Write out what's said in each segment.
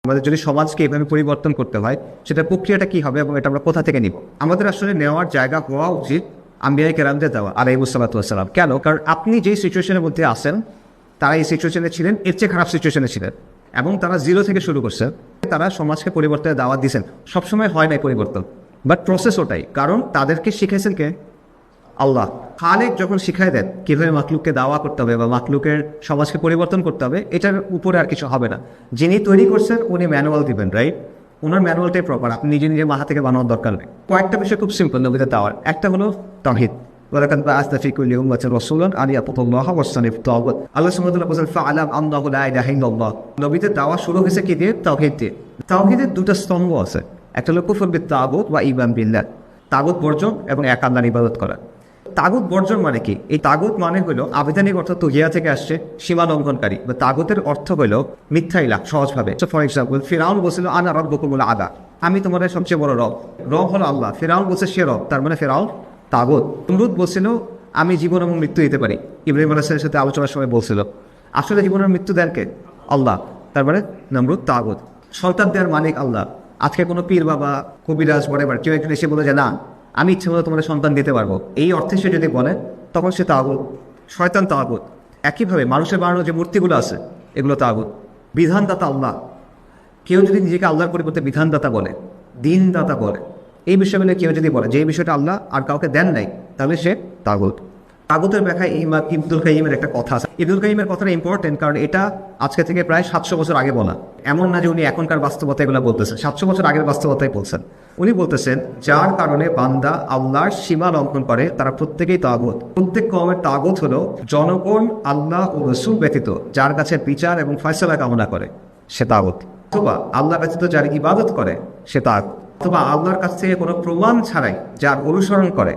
আমাদের যদি সমাজকে এভাবে পরিবর্তন করতে হয়, সেটা প্রক্রিয়াটা কি হবে এবং এটা আমরা কোথা থেকে নিব? আমাদের আসলে নেওয়ার জায়গা হওয়া উচিত আম্বিয়া কেরামদের দেওয়া আলাইহিসসালাম। কেন? কারণ আপনি যেই সিচুয়েশনের মধ্যে আসেন, তারা এই সিচুয়েশনে ছিলেন, এর চেয়ে খারাপ সিচুয়েশনে ছিলেন, এবং তারা জিরো থেকে শুরু করছেন। তারা সমাজকে পরিবর্তনের দাওয়াত দিয়েছেন। সবসময় হয় না পরিবর্তন, বাট প্রসেস ওটাই। কারণ তাদেরকে শিখেছেন কে? আল্লাহ। খালেক যখন শিখাই দেন কীভাবে মাকলুককে দাওয়া করতে হবে বা মাকলুকের সমাজকে পরিবর্তন করতে হবে, এটার উপরে আর কিছু হবে না। যিনি তৈরি করছেন উনি ম্যানুয়াল দিবেন, রাইট? ওনার ম্যানুয়ালটাই প্রপার, আপনি নিজে নিজে মাথা থেকে বানানোর দরকার নেই। কয়েকটা বিষয় খুব সিম্পল নবীদের দাওয়ার। একটা হলো তাওহীদ। আল্লাহ সুবহানাহু ওয়া তাআলা নবীদের দাওয়া শুরু হয়েছে কি দিয়ে? তাওহীদ দিয়ে। তাওহীদের দুটো স্তম্ভ আছে, একটা হলো কুফর বিত-তাগুত ওয়া ঈমান বিল্লাহ, তাগুত বর্জন এবং এক আল্লাহর ইবাদত করা। তাগুত বর্জন মানে কি? এই তাগুত মানে হলো আবিধানিক অর্থ তুহিয়া থেকে আসছে, সীমা লঙ্ঘনকারী। বা তাগুতের অর্থ হলো মিথ্যা ইলাহ। সহজভাবে ফর এক্সাম্পল, ফিরআউন বলছিল আনা রাব্বুকুমুল আ'লা, আমি তোমাদের সবচেয়ে বড় রব। রব হলো আল্লাহ, ফিরআউন বলছে সে রব, তার মানে ফিরআউন তাগুত। নমরুদ বলছিল আমি জীবন এবং মৃত্যু দিতে পারি, ইব্রাহিম আলাইহিস সালামের সাথে আলোচনার সময় বলছিল। আসলে জীবনের মৃত্যু দেন কে? আল্লাহ, তার মানে নমরুদ তাগুত। সন্তান দেওয়ার মালিক আল্লাহ। আজকে কোনো পীর বাবা, কবিরাজ, বড়েবার কেউ একজন এসে বলে যে না, আমি ইচ্ছে মতো তোমাদের সন্তান দিতে পারবো, এই অর্থে সে যদি বলে, তখন সে তাগুত, শয়তান তাগুত। একইভাবে মানুষের বানানো যে মূর্তিগুলো আছে, এগুলো তাগুত। বিধানদাতা আল্লাহ। কেউ যদি নিজেকে আল্লাহর পরিবর্তে বিধানদাতা বলে, দিনদাতা বলে, এই বিষয়গুলো কেউ যদি বলে যে এই বিষয়টা আল্লাহ আর কাউকে দেন নাই, তাহলে সে তাগুত। তাগুতের ব্যাখ্যায় ইবনুল কাইয়িমের একটা কথা আছে। ইবনুল কাইয়িমের কথাটা ইম্পর্টেন্ট, কারণ এটা আজকে থেকে প্রায় 700 বছর আগে বলা। এমন না যে উনি এখনকার বাস্তবতা এগুলো বলতেছেন, 700 বছর আগের বাস্তবতাই বলছেন। উনি বলতেছেন যার কারণে বান্দা আল্লাহর সীমা লঙ্ঘন করে তারা প্রত্যেকেই তাগুত। প্রত্যেক কওমের তাগুত হলো জনগণ আল্লাহ ও রাসূল ব্যতীত যার কাছে বিচার এবং ফয়সালা কামনা করে, সে তাগুত। অথবা আল্লাহ ব্যতীত যার ইবাদত করে, সে তাগুত। অথবা আল্লাহর কাছ থেকে কোনো প্রমাণ ছাড়াই যার অনুসরণ করে,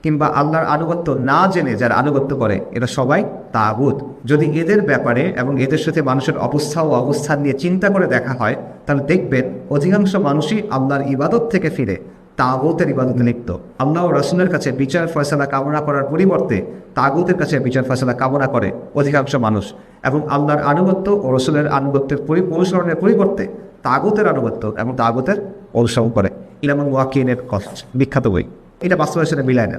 কিংবা আল্লাহর আনুগত্য না জেনে যারা আনুগত্য করে, এরা সবাই তাগুত। যদি এদের ব্যাপারে এবং এদের সাথে মানুষের অবস্থা ও অবস্থান নিয়ে চিন্তা করে দেখা হয়, তাহলে দেখবেন অধিকাংশ মানুষই আল্লাহর ইবাদত থেকে ফিরে তাগুতের ইবাদতে লিপ্ত। আল্লাহ ও রাসূলের কাছে বিচার ফয়সালা কামনা করার পরিবর্তে তাগুতের কাছে বিচার ফয়সালা কামনা করে অধিকাংশ মানুষ, এবং আল্লাহর আনুগত্য ও রাসূলের আনুগত্যের অনুসরণের পরিবর্তে তাগুতের আনুগত্য এবং তাগুতের অনুসরণ করে। ইলমুল মুওয়াক্কিনের বিখ্যাত বই, এটা বাস্তবের সাথে মিলায় না।